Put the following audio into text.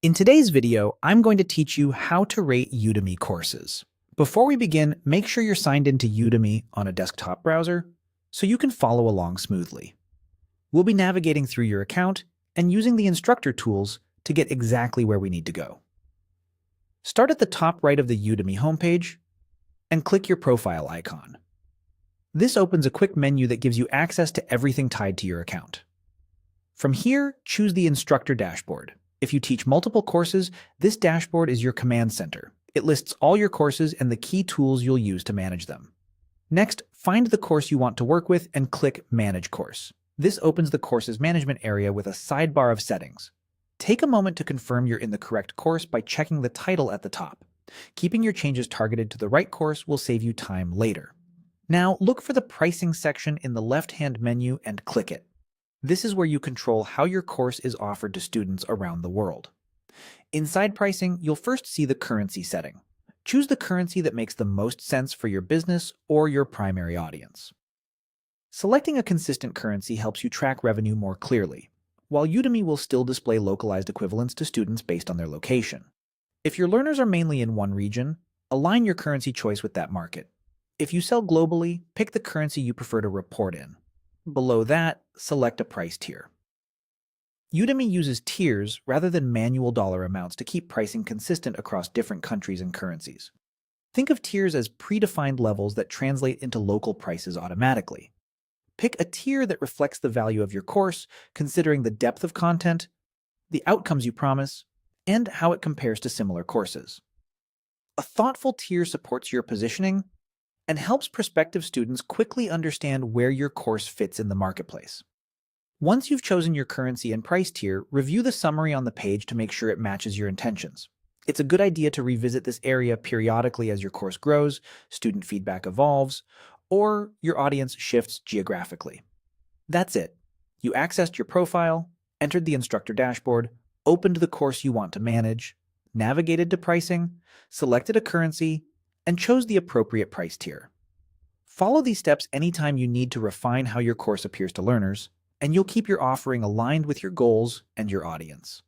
In today's video, I'm going to teach you how to rate Udemy courses. Before we begin, make sure you're signed into Udemy on a desktop browser so you can follow along smoothly. We'll be navigating through your account and using the instructor tools to get exactly where we need to go. Start at the top right of the Udemy homepage and click your profile icon. This opens a quick menu that gives you access to everything tied to your account. From here, choose the instructor dashboard. If you teach multiple courses, this dashboard is your command center. It lists all your courses and the key tools you'll use to manage them. Next, find the course you want to work with and click Manage Course. This opens the course's management area with a sidebar of settings. Take a moment to confirm you're in the correct course by checking the title at the top. Keeping your changes targeted to the right course will save you time later. Now, look for the pricing section in the left-hand menu and click it. This is where you control how your course is offered to students around the world. Inside pricing, you'll first see the currency setting. Choose the currency that makes the most sense for your business or your primary audience. Selecting a consistent currency helps you track revenue more clearly, while Udemy will still display localized equivalents to students based on their location. If your learners are mainly in one region, align your currency choice with that market. If you sell globally, pick the currency you prefer to report in. Below that, select a price tier. Udemy uses tiers rather than manual dollar amounts to keep pricing consistent across different countries and currencies. Think of tiers as predefined levels that translate into local prices automatically. Pick a tier that reflects the value of your course, considering the depth of content, the outcomes you promise, and how it compares to similar courses. A thoughtful tier supports your positioning and helps prospective students quickly understand where your course fits in the marketplace. Once you've chosen your currency and price tier, review the summary on the page to make sure it matches your intentions. It's a good idea to revisit this area periodically as your course grows, student feedback evolves, or your audience shifts geographically. That's it. You accessed your profile, entered the instructor dashboard, opened the course you want to manage, navigated to pricing, selected a currency, and chose the appropriate price tier. Follow these steps anytime you need to refine how your course appears to learners, and you'll keep your offering aligned with your goals and your audience.